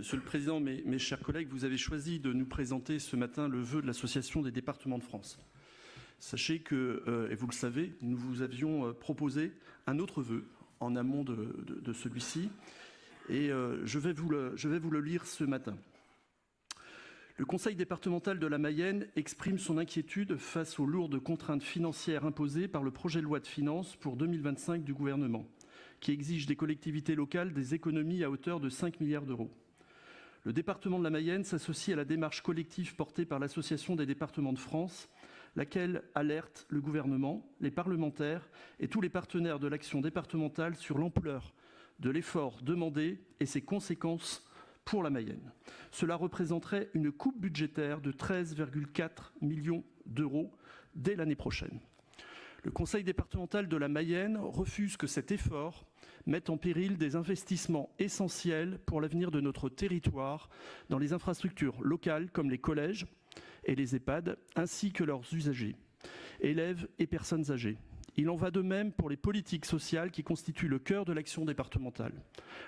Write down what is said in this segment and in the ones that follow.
Monsieur le Président, mes chers collègues, vous avez choisi de nous présenter ce matin le vœu de l'Association des départements de France. Sachez que, et vous le savez, nous vous avions proposé un autre vœu en amont de celui-ci, et je vais vous le lire ce matin. Le Conseil départemental de la Mayenne exprime son inquiétude face aux lourdes contraintes financières imposées par le projet de loi de finances pour 2025 du gouvernement, qui exige des collectivités locales des économies à hauteur de 5 milliards d'euros. Le département de la Mayenne s'associe à la démarche collective portée par l'Association des départements de France, laquelle alerte le gouvernement, les parlementaires et tous les partenaires de l'action départementale sur l'ampleur de l'effort demandé et ses conséquences pour la Mayenne. Cela représenterait une coupe budgétaire de 13,4 millions d'euros dès l'année prochaine. Le Conseil départemental de la Mayenne refuse que cet effort mette en péril des investissements essentiels pour l'avenir de notre territoire dans les infrastructures locales comme les collèges et les EHPAD, ainsi que leurs usagers, élèves et personnes âgées. Il en va de même pour les politiques sociales qui constituent le cœur de l'action départementale.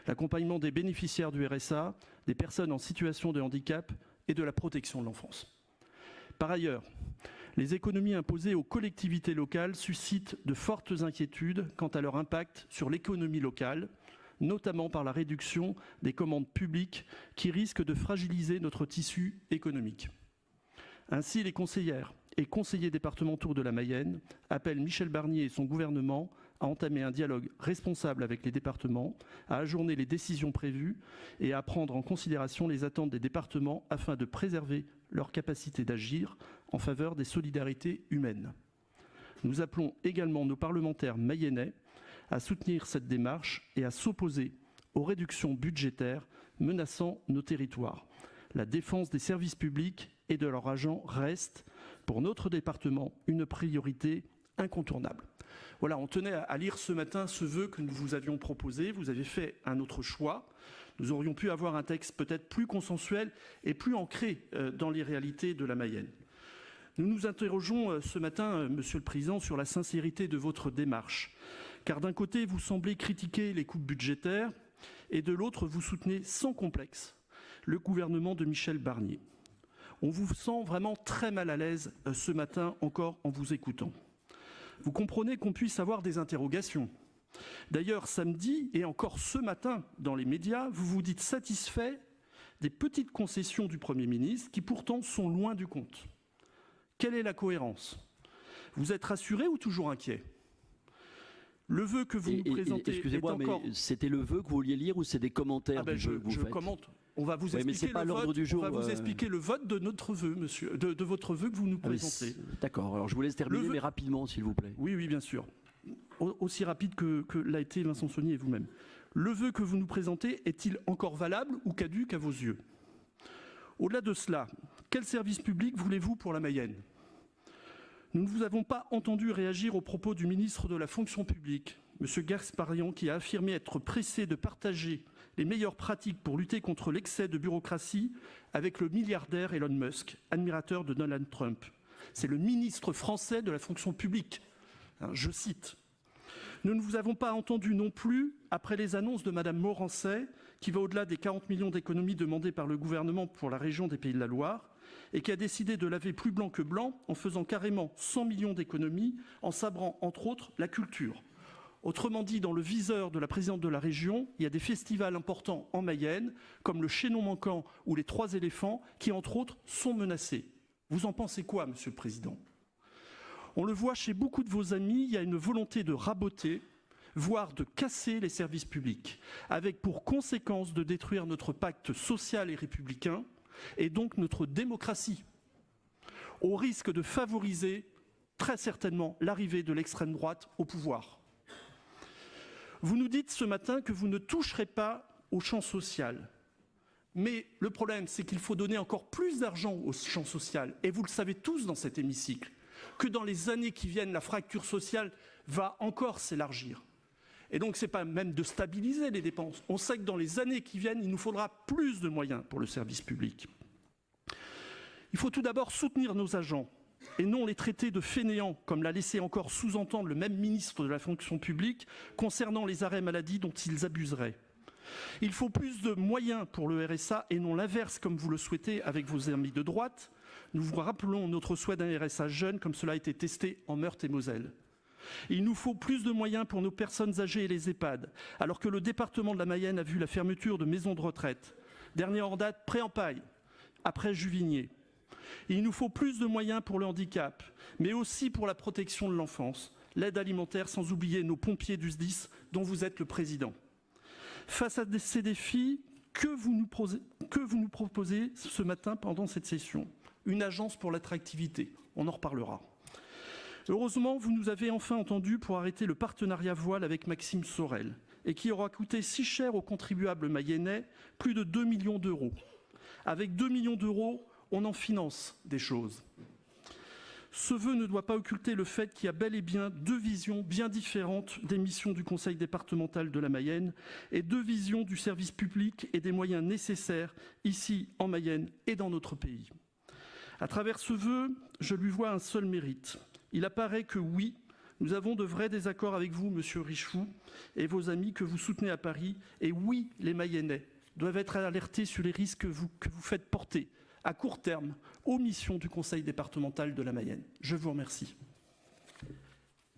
L'accompagnement des bénéficiaires du RSA, des personnes en situation de handicap et de la protection de l'enfance. Par ailleurs, les économies imposées aux collectivités locales suscitent de fortes inquiétudes quant à leur impact sur l'économie locale, notamment par la réduction des commandes publiques qui risquent de fragiliser notre tissu économique. Ainsi, les conseillères et conseillers départementaux de la Mayenne appellent Michel Barnier et son gouvernement à entamer un dialogue responsable avec les départements, à ajourner les décisions prévues et à prendre en considération les attentes des départements afin de préserver leur capacité d'agir en faveur des solidarités humaines. Nous appelons également nos parlementaires mayennais à soutenir cette démarche et à s'opposer aux réductions budgétaires menaçant nos territoires. La défense des services publics et de leurs agents reste, pour notre département, une priorité incontournable. Voilà, on tenait à lire ce matin ce vœu que nous vous avions proposé. Vous avez fait un autre choix. Nous aurions pu avoir un texte peut-être plus consensuel et plus ancré dans les réalités de la Mayenne. Nous nous interrogeons ce matin, Monsieur le Président, sur la sincérité de votre démarche. Car d'un côté, vous semblez critiquer les coupes budgétaires et de l'autre, vous soutenez sans complexe le gouvernement de Michel Barnier. On vous sent vraiment très mal à l'aise ce matin encore en vous écoutant. Vous comprenez qu'on puisse avoir des interrogations. D'ailleurs, samedi et encore ce matin dans les médias, vous vous dites satisfait des petites concessions du Premier ministre qui pourtant sont loin du compte. Quelle est la cohérence? Vous êtes rassuré ou toujours inquiet? Le vœu que vous nous présentez excusez-moi, mais c'était le vœu que vous vouliez lire ou c'est des commentaires du vœu que vous faites? Je commente. On va vous expliquer le vote de notre vœu, monsieur, de votre vœu que vous nous présentez. D'accord. Alors je vous laisse terminer, mais rapidement, s'il vous plaît. Oui, bien sûr. Aussi rapide que l'a été Vincent Saunier et vous-même. Le vœu que vous nous présentez est-il encore valable ou caduc à vos yeux? Au-delà de cela, quel service public voulez-vous pour la Mayenne? Nous ne vous avons pas entendu réagir aux propos du ministre de la fonction publique, M. Gasparian, qui a affirmé être pressé de partager les meilleures pratiques pour lutter contre l'excès de bureaucratie avec le milliardaire Elon Musk, admirateur de Donald Trump. C'est le ministre français de la fonction publique. Je cite. Nous ne vous avons pas entendu non plus après les annonces de Mme Morancet, qui va au-delà des 40 millions d'économies demandées par le gouvernement pour la région des Pays de la Loire, et qui a décidé de laver plus blanc que blanc en faisant carrément 100 millions d'économies en sabrant, entre autres, la culture. Autrement dit, dans le viseur de la présidente de la région, il y a des festivals importants en Mayenne, comme le Chaînon Manquant ou les Trois Éléphants, qui, entre autres, sont menacés. Vous en pensez quoi, Monsieur le Président? On le voit chez beaucoup de vos amis, il y a une volonté de raboter, voire de casser les services publics, avec pour conséquence de détruire notre pacte social et républicain, et donc notre démocratie, au risque de favoriser très certainement l'arrivée de l'extrême droite au pouvoir. Vous nous dites ce matin que vous ne toucherez pas au champ social. Mais le problème, c'est qu'il faut donner encore plus d'argent au champ social. Et vous le savez tous dans cet hémicycle, que dans les années qui viennent, la fracture sociale va encore s'élargir. Et donc, ce n'est pas même de stabiliser les dépenses. On sait que dans les années qui viennent, il nous faudra plus de moyens pour le service public. Il faut tout d'abord soutenir nos agents et non les traiter de fainéants, comme l'a laissé encore sous-entendre le même ministre de la fonction publique concernant les arrêts maladie dont ils abuseraient. Il faut plus de moyens pour le RSA et non l'inverse comme vous le souhaitez avec vos amis de droite. Nous vous rappelons notre souhait d'un RSA jeune comme cela a été testé en Meurthe et Moselle. Il nous faut plus de moyens pour nos personnes âgées et les EHPAD, alors que le département de la Mayenne a vu la fermeture de maisons de retraite. Dernière en date, Pré-en-Paille, après Juvigné. Il nous faut plus de moyens pour le handicap, mais aussi pour la protection de l'enfance, l'aide alimentaire, sans oublier nos pompiers du SDIS, dont vous êtes le président. Face à ces défis, que vous nous proposez ce matin pendant cette session? Une agence pour l'attractivité, on en reparlera. Heureusement, vous nous avez enfin entendus pour arrêter le partenariat voile avec Maxime Sorel, et qui aura coûté si cher aux contribuables mayennais, plus de 2 millions d'euros. Avec 2 millions d'euros, on en finance des choses. Ce vœu ne doit pas occulter le fait qu'il y a bel et bien deux visions bien différentes des missions du Conseil départemental de la Mayenne et deux visions du service public et des moyens nécessaires ici en Mayenne et dans notre pays. À travers ce vœu, je lui vois un seul mérite. Il apparaît que oui, nous avons de vrais désaccords avec vous, Monsieur Richefou, et vos amis que vous soutenez à Paris. Et oui, les Mayennais doivent être alertés sur les risques que vous faites porter à court terme aux missions du Conseil départemental de la Mayenne. Je vous remercie.